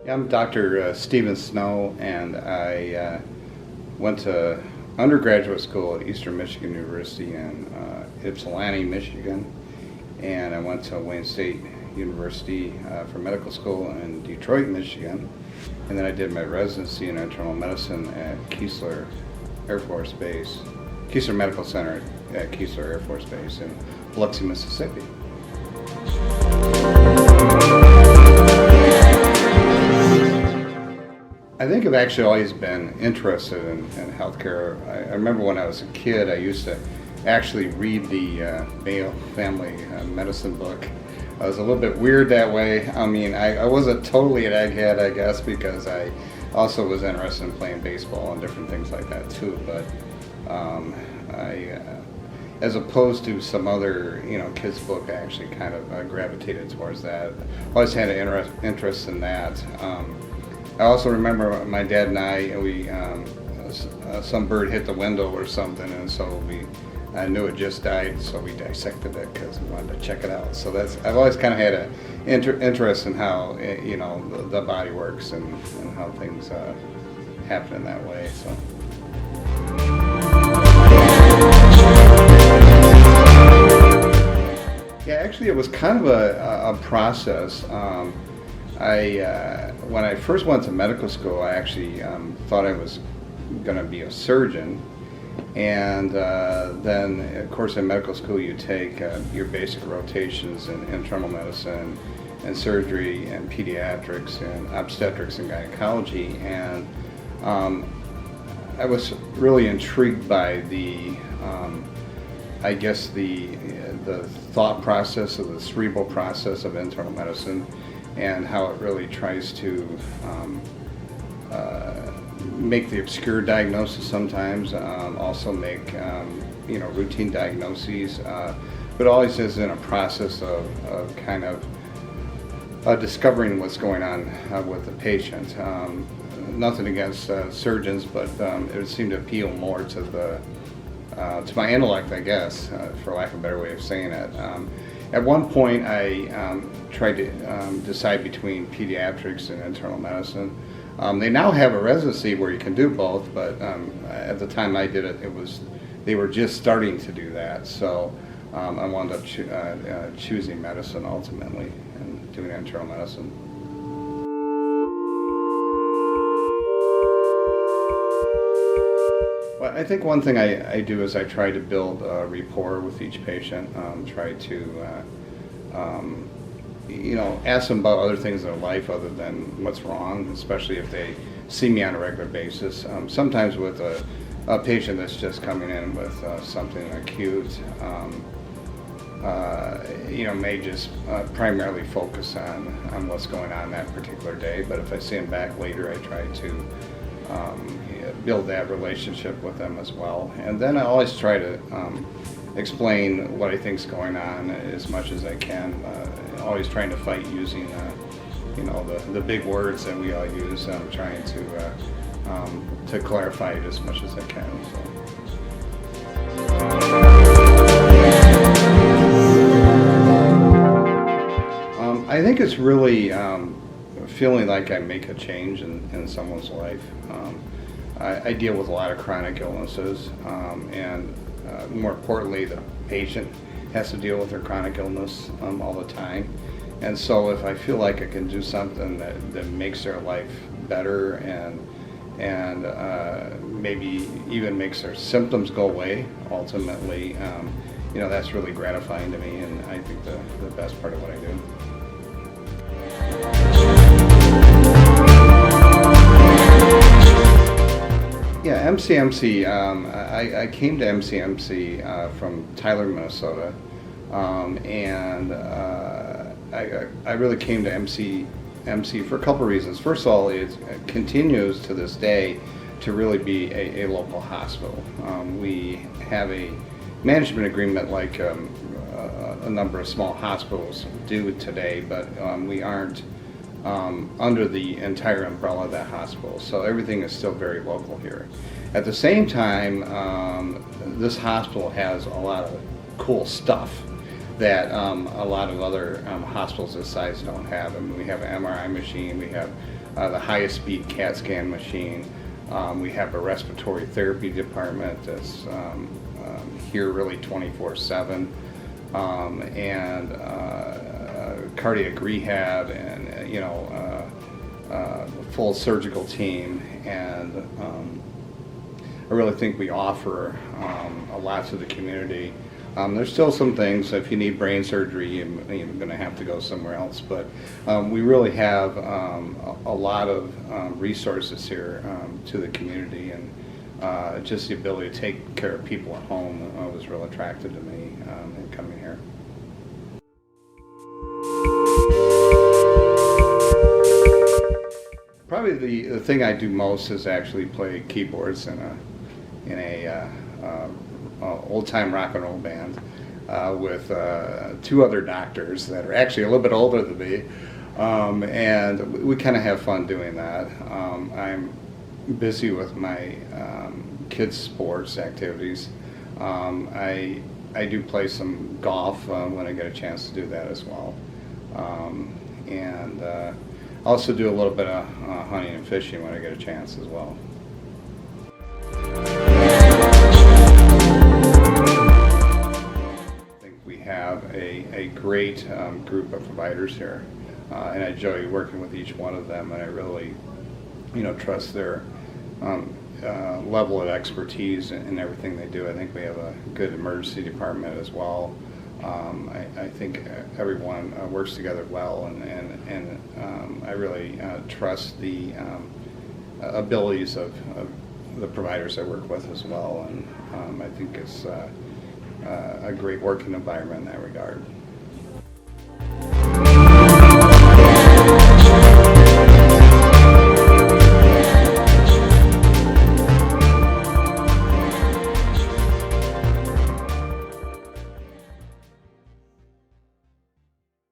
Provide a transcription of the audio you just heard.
Yeah, I'm Dr. Stephen Snow, and I went to undergraduate school at Eastern Michigan University in Ypsilanti, Michigan, and I went to Wayne State University for medical school in Detroit, Michigan, and then I did my residency in internal medicine at Keesler Air Force Base, Keesler Medical Center at Keesler Air Force Base in Biloxi, Mississippi. I think I've actually always been interested in healthcare. I remember when I was a kid, I used to actually read the Mayo Family Medicine book. I was a little bit weird that way. I mean, I wasn't totally an egghead, I guess, because I also was interested in playing baseball and different things like that too. But as opposed to some other, kids' book, I actually kind of gravitated towards that. Always had an interest in that. I also remember my dad and we some bird hit the window or something, and so I knew it just died, so we dissected it because we wanted to check it out. So I've always kind of had an interest in how the body works and how things happen in that way. So. Yeah, actually, it was kind of a process. When I first went to medical school, I actually thought I was going to be a surgeon, and then, of course, in medical school you take your basic rotations in internal medicine and surgery and pediatrics and obstetrics and gynecology, and I was really intrigued by the thought process, of the cerebral process of internal medicine, and how it really tries to make the obscure diagnosis sometimes, also make routine diagnoses, but always is in a process of kind of discovering what's going on with the patient. Nothing against surgeons, but it would seem to appeal more to my intellect, I guess, for lack of a better way of saying it. At one point, I tried to decide between pediatrics and internal medicine. They now have a residency where you can do both, but at the time I did it, they were just starting to do that. So I wound up choosing medicine ultimately and doing internal medicine. Well, I think one thing I do is I try to build a rapport with each patient, try to ask them about other things in their life other than what's wrong, especially if they see me on a regular basis. Sometimes with a patient that's just coming in with something acute, may just primarily focus on what's going on that particular day, but if I see them back later, I try to build that relationship with them as well. And then I always try to explain what I think's going on as much as I can. Always trying to fight using the big words that we all use. I'm trying to clarify it as much as I can. So. I think it's really feeling like I make a change in someone's life. I deal with a lot of chronic illnesses, and more importantly, the patient has to deal with their chronic illness all the time. And so if I feel like I can do something that makes their life better and maybe even makes their symptoms go away, ultimately, that's really gratifying to me, and I think the best part of what I do. Yeah, MCMC. I came to MCMC from Tyler, Minnesota, and I really came to MCMC for a couple of reasons. First of all, it continues to this day to really be a local hospital. We have a management agreement like a number of small hospitals do today, but we aren't under the entire umbrella of that hospital. So everything is still very local here. At the same time, this hospital has a lot of cool stuff that a lot of other hospitals this size don't have. I mean, we have an MRI machine, we have the highest speed CAT scan machine. We have a respiratory therapy department that's here really 24/7, and cardiac rehab, and full surgical team. And I really think we offer a lot to the community. There's still some things, if you need brain surgery, you're going to have to go somewhere else, but we really have a lot of resources here to the community, and just the ability to take care of people at home was real attractive to me in coming here. Probably the thing I do most is actually play keyboards in a old-time rock and roll band with two other doctors that are actually a little bit older than me, and we kind of have fun doing that. I'm busy with my kids' sports activities. I do play some golf when I get a chance to do that as well, and also do a little bit of hunting and fishing when I get a chance as well. Have a great group of providers here, and I enjoy working with each one of them, and I really trust their level of expertise in everything they do. I think we have a good emergency department as well. I think everyone works together well, and I really trust the abilities of the providers I work with as well, and I think it's a great working environment in that regard.